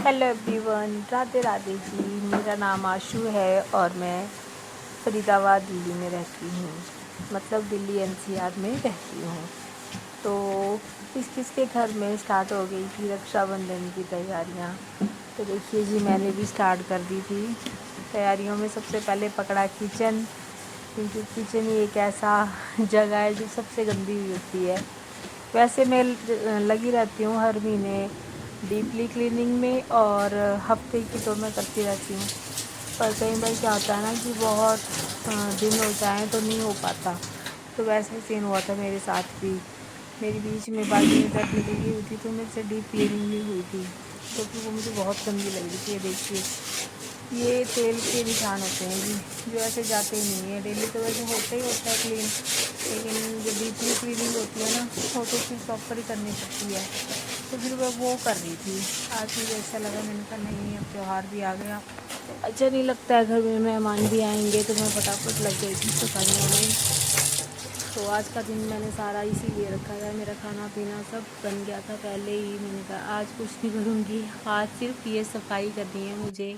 Hello everyone, Radhe Radhe ji. मेरा नाम आशू है और मैं फरीदाबाद दिल्ली में रहती हूँ, मतलब दिल्ली एनसीआर में रहती हूँ। तो किस के घर में स्टार्ट हो गई थी रक्षाबंधन की तैयारियाँ। तो देखिए जी, मैंने भी स्टार्ट कर दी थी तैयारियों में। सबसे पहले पकड़ा किचन, क्योंकि किचन ही एक ऐसा जगह है जो सबसे गंदी हुई होती है। वैसे मैं लगी रहती हूँ हर महीने डीपली क्लीनिंग में, और हफ्ते की तो मैं करती रहती हूँ। पर कई बार क्या होता है ना कि बहुत दिन हो जाए तो नहीं हो पाता। तो वैसे ही सीन हुआ था मेरे साथ भी। मेरी बीच में बाजू में दर्द निकली हुई थी, तो मेरे से डीप क्लीनिंग नहीं हुई थी, तो फिर वो मुझे बहुत गंदी लग रही थी। ये देखिए, ये तेल के निशान होते हैं जी, जो ऐसे जाते ही नहीं है। डेली तो वैसे होता ही होता है क्लीन, लेकिन जो डीपली क्लीनिंग होती है ना, वो तो फिर प्रॉपर ही करनी पड़ती है। तो फिर मैं वो कर रही थी। आज मुझे अच्छा लगा, मैंने कहा नहीं, अब त्यौहार भी आ गया तो अच्छा नहीं लगता है, घर में मेहमान भी आएंगे, तो मैं फटाफट लग गई थी सफाइयों में। तो आज का दिन मैंने सारा इसीलिए रखा था। मेरा खाना पीना सब बन गया था पहले ही। मैंने कहा आज कुछ नहीं करूँगी, आज सिर्फ ये सफाई करनी है मुझे।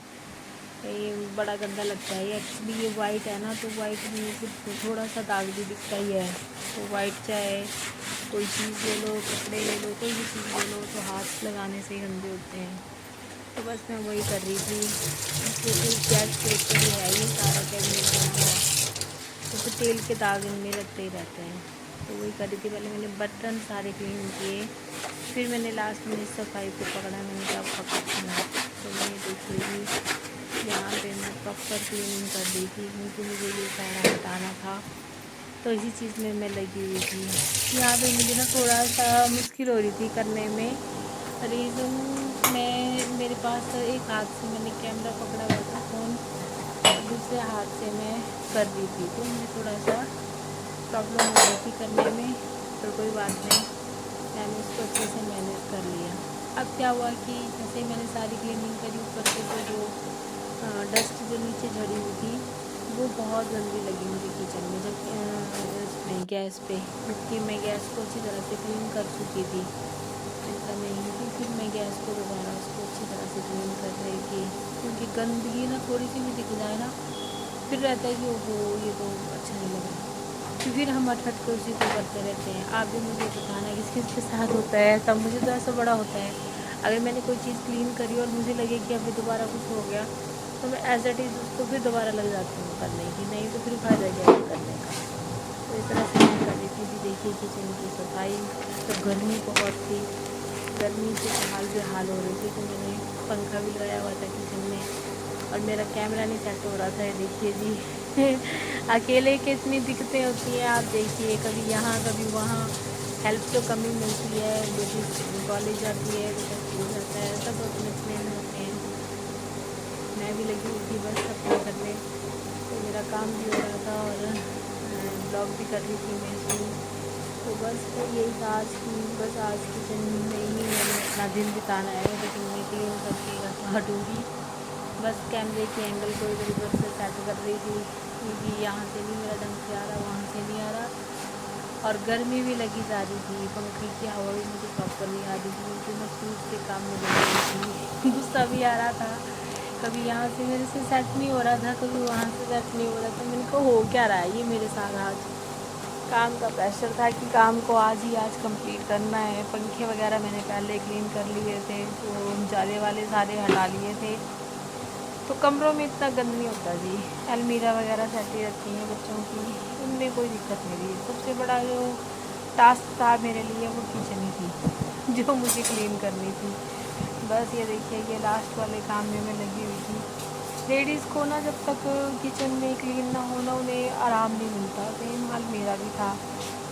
ये बड़ा गंदा लगता है एक्चुअली। ये वाइट है ना, तो वाइट में सिर्फ थोड़ा सा दाग भी दिखता ही है। तो वाइट चाहे कोई चीज़ ले लो, कपड़े ले लो, कोई भी चीज़ ले लो, तो हाथ लगाने से ही गंदे होते हैं। तो बस मैं वही कर रही थी, क्योंकि गैस के ऊपर ही है ये सारा कैबिनेट बना हुआ, तो फिर तेल के दाग इनमें लगते ही रहते हैं। तो वही कर रही थी। पहले मैंने बर्तन सारे क्लीन किए, फिर मैंने लास्ट में इस सफाई को पकड़ा। मैंने कहा पकड़ती हूँ। तो मैं देखिए, यहाँ पे मैं प्रॉपर क्लीनिंग कर दी थी, क्योंकि मुझे ये सारा हटाना था। तो इसी चीज़ में मैं लगी हुई थी। यहाँ पे मुझे ना थोड़ा सा मुश्किल हो रही थी करने में। रीज़न, मैं मेरे पास एक हाथ से मैंने कैमरा पकड़ा हुआ था फ़ोन, और दूसरे हाथ से मैं कर रही थी, तो मुझे थोड़ा सा प्रॉब्लम हो रही थी करने में। पर कोई बात नहीं, मैंने उसको अच्छे से मैनेज कर लिया। अब क्या हुआ कि जैसे मैंने सारी क्लीनिंग करी, ऊपर से तो जो डस्ट जो नीचे झड़ी हुई थी, वो बहुत गंदी लगी मुझे किचन में। जब इसमें गैस पे, जबकि मैं गैस को अच्छी तरह से क्लीन कर चुकी थी। ऐसा नहीं कि फिर मैं गैस को दोबारा उसको अच्छी तरह से क्लीन कर रही थी, क्योंकि गंदगी ना थोड़ी सी भी दिख जाए ना, फिर रहता है कि ओहो ये तो अच्छा नहीं लग रहा। तो फिर हम हट हट कर उसी को करते रहते हैं। आप भी मुझे बताना किस किस के साथ होता है। तब मुझे तो ऐसा बड़ा होता है, अगर मैंने कोई चीज़ क्लीन करी और मुझे लगे कि अभी दोबारा कुछ हो गया, तो मैं एज इट इज़ उसको फिर दोबारा लग जाती हूँ करने की। नहीं तो फिर फायदा क्या है करने का। तो इस तरह से मैं कर रही थी। देखिए किचन की सफाई, तो गर्मी बहुत थी, गर्मी से हाल बेहाल हो रही थी। तो मैंने पंखा भी लगाया हुआ था किचन में, और मेरा कैमरा नहीं सेट हो रहा था। ये देखिए जी अकेले कितनी दिक्कतें होती हैं आप देखिए, कभी यहाँ कभी वहाँ, हेल्प तो कमी मिलती है। लेडीज कॉलेज जाती है तो स्कूल जाता है, सब अपने अपने में होते हैं। मैं भी लगी हुई थी बस अपना करने। तो मेरा काम भी हो रहा था और ब्लॉग भी कर रही थी मैं इसमें। तो बस यही था आज की, बस आज किचन में ही मैंने अपना दिन बिताना है। किचन में क्लीन करके हटूँगी। बस कैमरे के एंगल को इधर उधर से सेट कर रही थी, क्योंकि यहाँ से भी मेरा ढंग से आ रहा, वहाँ से नहीं आ रहा। और गर्मी भी लगी जा रही थी, पंखे की हवा भी मुझे प्रॉपर नहीं आ रही थी, क्योंकि मैं फ्रूट के काम में लगी हुई थी गुस्सा भी आ रहा था। कभी यहाँ से मेरे से सेट नहीं हो रहा था, कभी वहाँ से सेट नहीं हो रहा था। मैंने कहा हो क्या रहा है ये मेरे साथ आज। काम का प्रेशर था कि काम को आज ही आज कंप्लीट करना है। पंखे वगैरह मैंने पहले क्लीन कर लिए थे, तो जाले वाले सारे हटा लिए थे। तो कमरों में इतना गंद नहीं होता जी। अलमीरा वगैरह सेट ही रहती हैं बच्चों की, उनमें कोई दिक्कत नहीं रही। सबसे बड़ा जो टास्क था मेरे लिए वो किचन ही थी जो मुझे क्लीन करनी थी। बस ये देखिए, ये लास्ट वाले काम में मैं लगी हुई थी। लेडीज़ को ना जब तक किचन में क्लीन ना हो ना, उन्हें आराम नहीं मिलता। सेम हाल मेरा भी था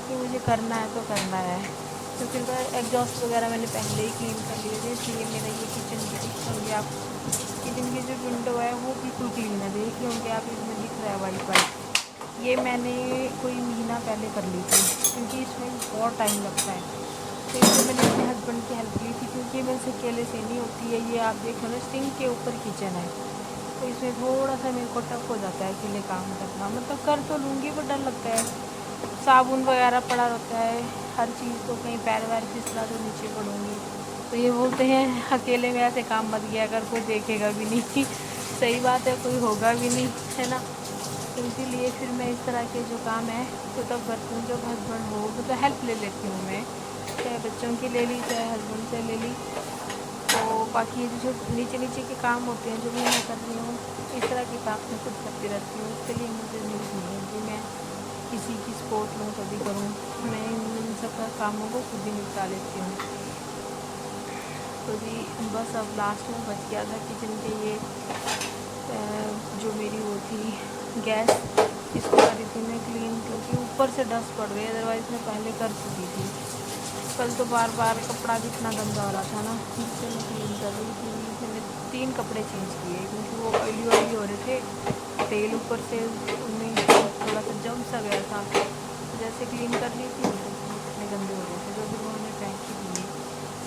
कि मुझे करना है तो करना है। तो फिर मैं एग्जॉस्ट वगैरह मैंने पहले ही क्लीन कर लिए थे, इसलिए मेरा ये किचन की देखिए आप, किचन की जो विंडो है वो बिल्कुल क्लीन है। देखिए होंगे आप, इसमें दिख रहा है वाइट वाइट। ये मैंने कोई महीना पहले कर ली थी, क्योंकि इसमें बहुत टाइम लगता है। तो इसमें मैंने अपने हस्बैंड की हेल्प ली थी, क्योंकि मेरे से अकेले से नहीं होती है। ये आप देखो ना, सिंक के ऊपर किचन है, तो इसमें थोड़ा सा मेरे को टफ हो जाता है अकेले काम करना। मतलब कर तो लूँगी पर डर लगता है, साबुन वगैरह पड़ा रहता है, हर चीज़, तो कहीं पैर वैर फिसला तो नीचे पड़ूँगी। तो ये बोलते हैं अकेले में ऐसे काम मत किया अगर कोई देखेगा भी नहीं। सही बात है, कोई होगा भी नहीं, है ना। तो इसीलिए फिर मैं इस तरह के जो काम है तो तब करती हूँ जब हस्बैंड हो, तो हेल्प ले लेती हूँ मैं, चाहे बच्चों की ले ली चाहे हस्बैंड से ले ली। तो बाकी जो नीचे नीचे के काम होते हैं जो भी मैं कर रही हूँ, इस तरह के काम मैं खुद करती रहती हूँ। इसके लिए मुझे न्यूज़ नहीं है कि मैं किसी की सपोर्ट लूँ कभी करूँ, मैं इन सब कामों को खुद ही निपटा लेती हूँ। तो जी बस अब लास्ट में बच गया था किचन के ये जो मेरी वो थी गैस, इसको कर रही थी मैं क्लीन, क्योंकि ऊपर से डस्ट पड़ गई, अदरवाइज़ मैं पहले कर चुकी थी। कल तो बार बार कपड़ा भी इतना गंदा हो रहा था ना, जिससे मैं क्लीन कर रही थी। मैंने 3 कपड़े चेंज किए क्योंकि वो ऑयली ऑयली हो रहे थे, तेल ऊपर से उनमें थोड़ा सा जम सा गया था। जैसे क्लीन कर रही थी तो इतने गंदे हो रहे थे, जो भी उन्होंने फेंक ही दिए।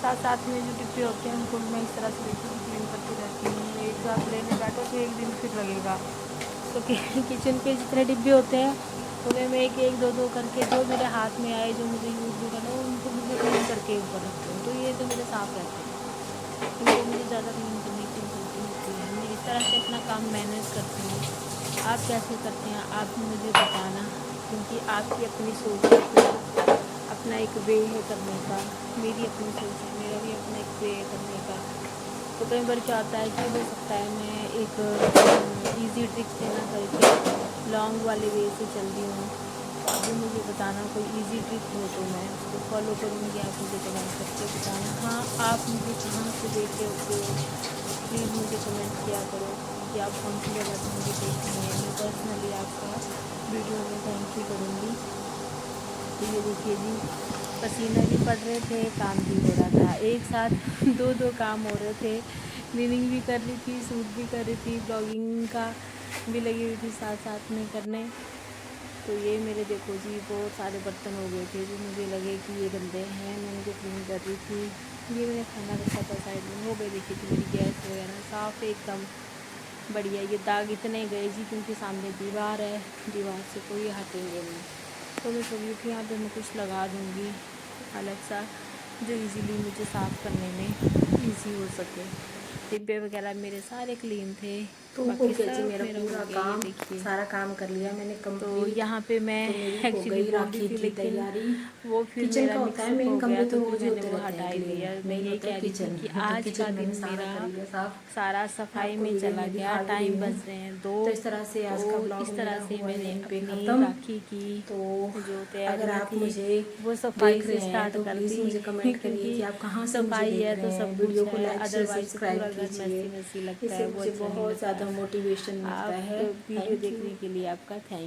साथ साथ में जो डिब्बे होते हैं उनको मैं इस तरह से बिल्कुल क्लीन करती रहती हूँ। एक साथ लेने बैठो तो एक दिन फिर लगेगा। तो किचन के जितने डिब्बे होते हैं उन्हें मैं एक एक दो दो करके जो मेरे हाथ में आए, जो मुझे यूज़ भी करना है, उनको मुझे क्लीन करके ऊपर रखती हूँ। तो ये तो मेरे साफ रहते हैं, इनको मुझे ज़्यादा क्लीन करने की ज़रूरत होती है। मैं इस तरह से अपना काम मैनेज करती हूँ। आप कैसे करते हैं आप मुझे बताना, क्योंकि आपकी अपनी सोच है, अपना एक वे है करने का, मेरी अपनी सोच है, मेरा भी अपना एक वे है करने का। तो कई बार क्या होता है कि हो सकता है मैं एक इजी ट्रिक से ना करके लॉन्ग वाले वे से चल रही हूँ। तो अभी मुझे बताना कोई इजी ट्रिक हो तो मैं उसको फॉलो करूँगी। आप मुझे कमेंट करके बताना। हाँ, आप मुझे कहाँ से देख रहे होते हो प्लीज़ मुझे कमेंट किया करो कि आप कौन सी जगह से मुझे देख रहे हैं। मैं पर्सनली आपका वीडियो में थैंक यू करूँगी। तो ये देखिए जी, पसीना भी पड़ रहे थे, काम भी हो रहा था एक साथ। दो काम हो रहे थे, क्लीनिंग भी कर रही थी, सूट भी कर रही थी, ब्लॉगिंग का भी लगी हुई थी साथ साथ में करने। तो ये मेरे देखो जी बहुत सारे बर्तन हो गए थे जो मुझे लगे कि ये गंदे हैं, मैं उनको क्लीन कर रही थी। ये मैंने खाना रखा था साइड में, हो गए देखिए थी मेरी गैस वगैरह साफ़ एकदम बढ़िया। ये दाग इतने गए जी क्योंकि सामने दीवार है, दीवार से कोई हटेंगे नहीं। तो मैं सोची थी यहाँ पे मैं कुछ लगा दूँगी अलग सा, जो इजीली मुझे साफ़ करने में इजी हो सके। डिब्बे वगैरह मेरे सारे क्लीन थे। तो हो गया जी मेरा पूरा काम, सारा काम कर लिया मैंने कंप्लीट। तो यहाँ पे मैं तो मेरी हो एक्चुअली गई बोल रही राखी थी, की लेकिन तैयारी। वो फिर किचन मेरा का होता है मिक्सअप मेन, हो कमरे गया तो तो फिर रोज ही मैंने होते वो रहते हटा हैं ही क्लीन, लिया। मैं मेन यही होता है कह रही थी किचन। कि तो आज का किचन मैंने दिन सारा मेरा कर लिया साफ, सारा सफाई आपको में वीडियो चला में गया। दिखा भी रही टाइम हूँ। बज रहे हैं 2। तो इस तरह से आज का तो ब्लॉग इस मेरा तरह से हुआ मैंने यहीं पे अपनी ख़त्म। राखी की तो जो अगर तैयारियां आप थी मुझे वो सफाई देख से रहे हैं स्टार्ट तो कर प्लीज़ दी। मुझे कमेंट करिए क्योंकि कि आप कहाँ से मुझे सफाई देख है रहे तो हैं। सब वीडियो कुछ को है, लाइक शेयर अदरवाइज़ सब्सक्राइब पूरा घर कीजिए, मैसी मैसी लगता इससे है, वो मुझे अच्छा नहीं बहुत लगता। ज़्यादा मोटिवेशन मिलता आप है। Video thank you. देखने के लिए आपका थैंक